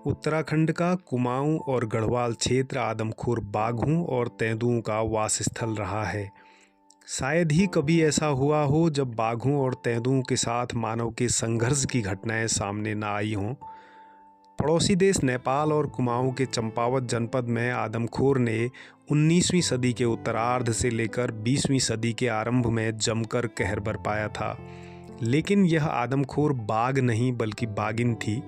उत्तराखंड का कुमाऊं और गढ़वाल क्षेत्र आदमखोर बाघों और तेंदुओं का वासस्थल रहा है। शायद ही कभी ऐसा हुआ हो जब बाघों और तेंदुओं के साथ मानव के संघर्ष की घटनाएं सामने न आई हों। पड़ोसी देश नेपाल और कुमाऊं के चंपावत जनपद में आदमखोर ने 19वीं सदी के उत्तरार्ध से लेकर 20वीं सदी के आरंभ में जमकर कहर बरपाया था। लेकिन यह आदमखोर बाघ नहीं बल्कि बाघिन थी।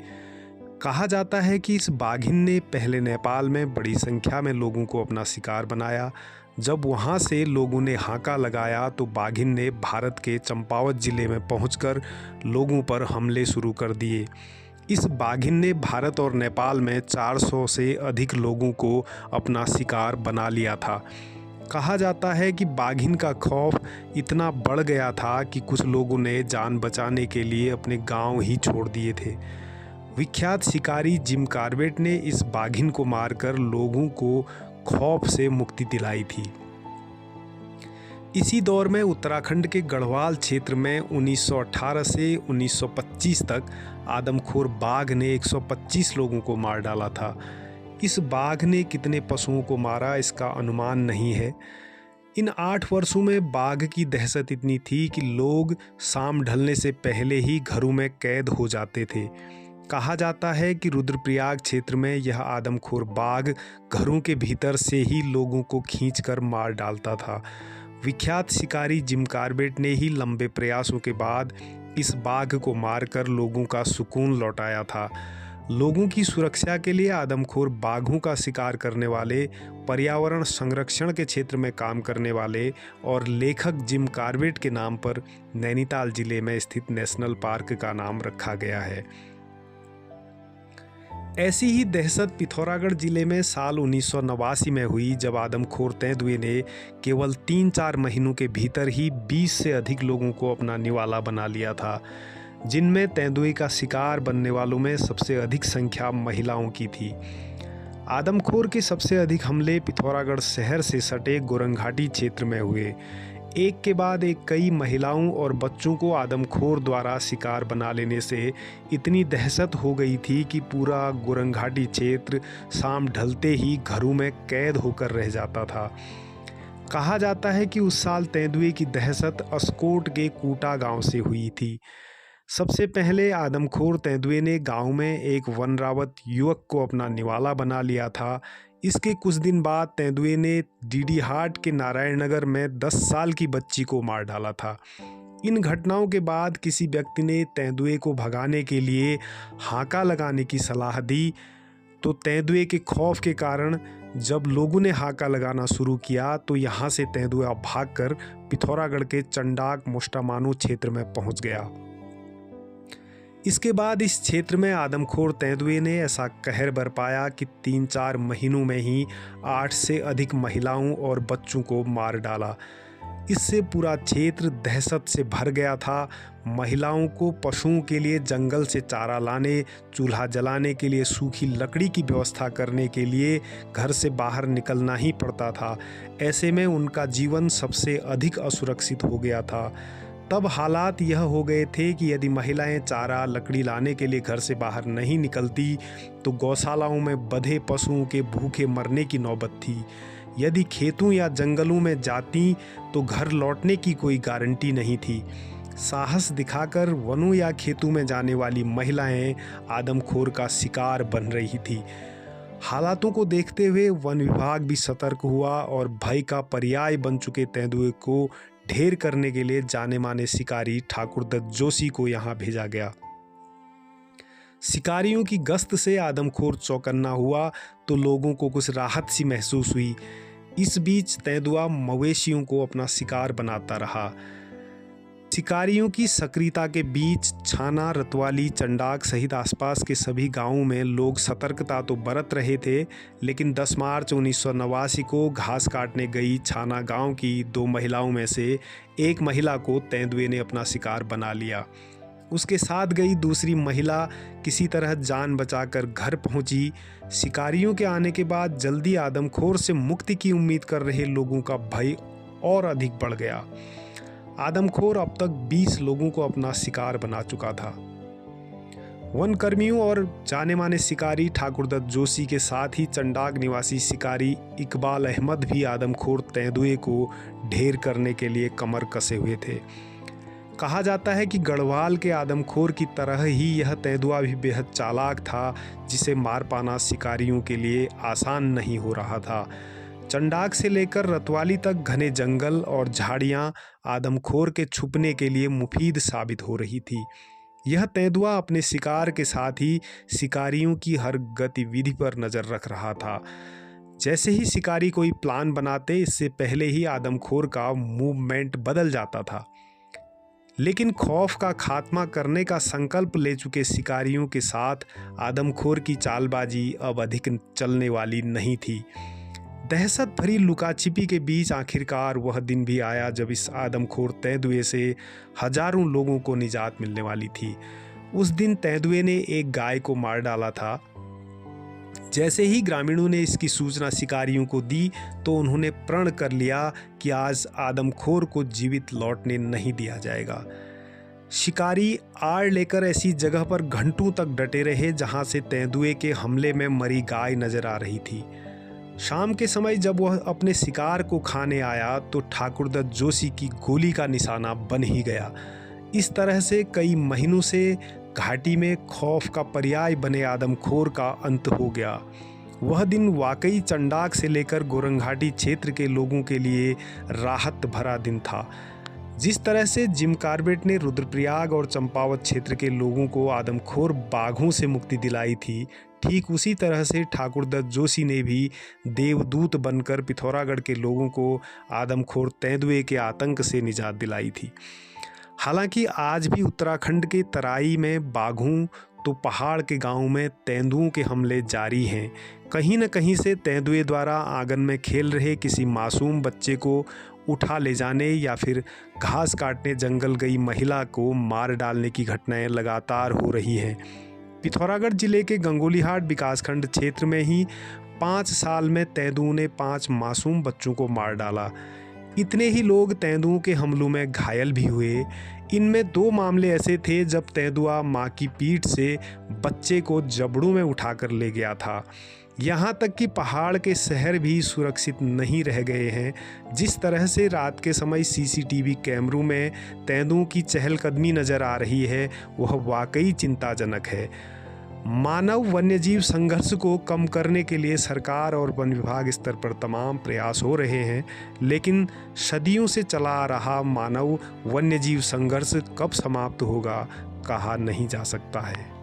कहा जाता है कि इस बाघिन ने पहले नेपाल में बड़ी संख्या में लोगों को अपना शिकार बनाया। जब वहां से लोगों ने हाका लगाया तो बाघिन ने भारत के चंपावत जिले में पहुंचकर लोगों पर हमले शुरू कर दिए। इस बाघिन ने भारत और नेपाल में 400 से अधिक लोगों को अपना शिकार बना लिया था। कहा जाता है कि बाघिन का खौफ इतना बढ़ गया था कि कुछ लोगों ने जान बचाने के लिए अपने गांव ही छोड़ दिए थे। विख्यात शिकारी जिम कॉर्बेट ने इस बाघिन को मारकर लोगों को खौफ से मुक्ति दिलाई थी। इसी दौर में उत्तराखंड के गढ़वाल क्षेत्र में 1918 से 1925 तक आदमखोर बाघ ने 125 लोगों को मार डाला था। इस बाघ ने कितने पशुओं को मारा इसका अनुमान नहीं है। इन 8 वर्षों में बाघ की दहशत इतनी थी कि लोग शाम ढलने से पहले ही घरों में कैद हो जाते थे। कहा जाता है कि रुद्रप्रयाग क्षेत्र में यह आदमखोर बाघ घरों के भीतर से ही लोगों को खींचकर मार डालता था। विख्यात शिकारी जिम कॉर्बेट ने ही लंबे प्रयासों के बाद इस बाघ को मारकर लोगों का सुकून लौटाया था। लोगों की सुरक्षा के लिए आदमखोर बाघों का शिकार करने वाले, पर्यावरण संरक्षण के क्षेत्र में काम करने वाले और लेखक जिम कॉर्बेट के नाम पर नैनीताल जिले में स्थित नेशनल पार्क का नाम रखा गया है। ऐसी ही दहशत पिथौरागढ़ जिले में साल 1989 में हुई, जब आदमखोर तेंदुए ने केवल 3-4 महीनों के भीतर ही 20 से अधिक लोगों को अपना निवाला बना लिया था, जिनमें तेंदुए का शिकार बनने वालों में सबसे अधिक संख्या महिलाओं की थी। आदमखोर के सबसे अधिक हमले पिथौरागढ़ शहर से सटे गोरंघाटी क्षेत्र में हुए। एक के बाद एक कई महिलाओं और बच्चों को आदमखोर द्वारा शिकार बना लेने से इतनी दहशत हो गई थी कि पूरा गोरंघाटी क्षेत्र शाम ढलते ही घरों में कैद होकर रह जाता था। कहा जाता है कि उस साल तेंदुए की दहशत अस्कोट के कूटा गांव से हुई थी। सबसे पहले आदमखोर तेंदुए ने गांव में एक वनरावत युवक को अपना निवाला बना लिया था। इसके कुछ दिन बाद तेंदुए ने डीडीहाट के नारायणनगर में 10 साल की बच्ची को मार डाला था। इन घटनाओं के बाद किसी व्यक्ति ने तेंदुए को भगाने के लिए हाका लगाने की सलाह दी, तो तेंदुए के खौफ के कारण जब लोगों ने हाका लगाना शुरू किया तो यहाँ से तेंदुआ भागकर पिथौरागढ़ के चंडाक मोस्टामानो क्षेत्र में पहुँच गया। इसके बाद इस क्षेत्र में आदमखोर तेंदुए ने ऐसा कहर बरपाया कि 3-4 महीनों में ही 8 से अधिक महिलाओं और बच्चों को मार डाला। इससे पूरा क्षेत्र दहशत से भर गया था। महिलाओं को पशुओं के लिए जंगल से चारा लाने, चूल्हा जलाने के लिए सूखी लकड़ी की व्यवस्था करने के लिए घर से बाहर निकलना ही पड़ता था। ऐसे में उनका जीवन सबसे अधिक असुरक्षित हो गया था। तब हालात यह हो गए थे कि यदि महिलाएं चारा लकड़ी लाने के लिए घर से बाहर नहीं निकलती तो गौशालाओं में बंधे पशुओं के भूखे मरने की नौबत थी। यदि खेतों या जंगलों में जाती तो घर लौटने की कोई गारंटी नहीं थी। साहस दिखाकर वनों या खेतों में जाने वाली महिलाएं आदमखोर का शिकार बन रही थी। हालातों को देखते हुए वन विभाग भी सतर्क हुआ और भय का पर्याय बन चुके तेंदुए को ढेर करने के लिए जाने माने शिकारी ठाकुर दत्त जोशी को यहाँ भेजा गया। शिकारियों की गश्त से आदमखोर चौकन्ना हुआ तो लोगों को कुछ राहत सी महसूस हुई। इस बीच तेंदुआ मवेशियों को अपना शिकार बनाता रहा। शिकारियों की सक्रियता के बीच छाना, रतवाली, चंडाक सहित आसपास के सभी गांवों में लोग सतर्कता तो बरत रहे थे, लेकिन 10 मार्च 1989 को घास काटने गई छाना गांव की 2 महिलाओं में से एक महिला को तेंदुए ने अपना शिकार बना लिया। उसके साथ गई दूसरी महिला किसी तरह जान बचाकर घर पहुंची। शिकारियों के आने के बाद जल्दी आदमखोर से मुक्ति की उम्मीद कर रहे लोगों का भय और अधिक बढ़ गया। आदमखोर अब तक 20 लोगों को अपना शिकार बना चुका था। वन कर्मियों और जाने माने शिकारी ठाकुर दत्त जोशी के साथ ही चंडाग निवासी शिकारी इकबाल अहमद भी आदमखोर तेंदुए को ढेर करने के लिए कमर कसे हुए थे। कहा जाता है कि गढ़वाल के आदमखोर की तरह ही यह तेंदुआ भी बेहद चालाक था, जिसे मार पाना शिकारियों के लिए आसान नहीं हो रहा था। चंडाग से लेकर रतवाली तक घने जंगल और झाड़ियां आदमखोर के छुपने के लिए मुफीद साबित हो रही थी। यह तेंदुआ अपने शिकार के साथ ही शिकारियों की हर गतिविधि पर नज़र रख रहा था। जैसे ही शिकारी कोई प्लान बनाते, इससे पहले ही आदमखोर का मूवमेंट बदल जाता था। लेकिन खौफ का खात्मा करने का संकल्प ले चुके शिकारियों के साथ आदमखोर की चालबाजी अब अधिक चलने वाली नहीं थी। दहशत भरी लुकाछिपी के बीच आखिरकार वह दिन भी आया जब इस आदमखोर तेंदुए से हजारों लोगों को निजात मिलने वाली थी। उस दिन तेंदुए ने एक गाय को मार डाला था। जैसे ही ग्रामीणों ने इसकी सूचना शिकारियों को दी तो उन्होंने प्रण कर लिया कि आज आदमखोर को जीवित लौटने नहीं दिया जाएगा। शिकारी आड़ लेकर ऐसी जगह पर घंटों तक डटे रहे जहां से तेंदुए के हमले में मरी गाय नजर आ रही थी। शाम के समय जब वह अपने शिकार को खाने आया तो ठाकुर दत्त जोशी की गोली का निशाना बन ही गया। इस तरह से कई महीनों से घाटी में खौफ का पर्याय बने आदमखोर का अंत हो गया। वह दिन वाकई चंडाग से लेकर गोरंघाटी क्षेत्र के लोगों के लिए राहत भरा दिन था। जिस तरह से जिम कॉर्बेट ने रुद्रप्रयाग और चंपावत क्षेत्र के लोगों को आदमखोर बाघों से मुक्ति दिलाई थी, ठीक उसी तरह से ठाकुर दत्त जोशी ने भी देवदूत बनकर पिथौरागढ़ के लोगों को आदमखोर तेंदुए के आतंक से निजात दिलाई थी। हालांकि आज भी उत्तराखंड के तराई में बाघों तो पहाड़ के गांवों में तेंदुओं के हमले जारी हैं। कहीं न कहीं से तेंदुए द्वारा आंगन में खेल रहे किसी मासूम बच्चे को उठा ले जाने या फिर घास काटने जंगल गई महिला को मार डालने की घटनाएं लगातार हो रही हैं। पिथौरागढ़ जिले के गंगोलीहाट विकासखंड क्षेत्र में ही 5 साल में तेंदुओं ने 5 मासूम बच्चों को मार डाला। इतने ही लोग तेंदुओं के हमलों में घायल भी हुए। इनमें 2 मामले ऐसे थे जब तेंदुआ मां की पीठ से बच्चे को जबड़ों में उठाकर ले गया था। यहाँ तक कि पहाड़ के शहर भी सुरक्षित नहीं रह गए हैं। जिस तरह से रात के समय सीसीटीवी कैमरों में तेंदुओं की चहलकदमी नज़र आ रही है, वह वाकई चिंताजनक है। मानव वन्यजीव संघर्ष को कम करने के लिए सरकार और वन विभाग स्तर पर तमाम प्रयास हो रहे हैं, लेकिन सदियों से चला आ रहा मानव वन्यजीव संघर्ष कब समाप्त होगा, कहा नहीं जा सकता है।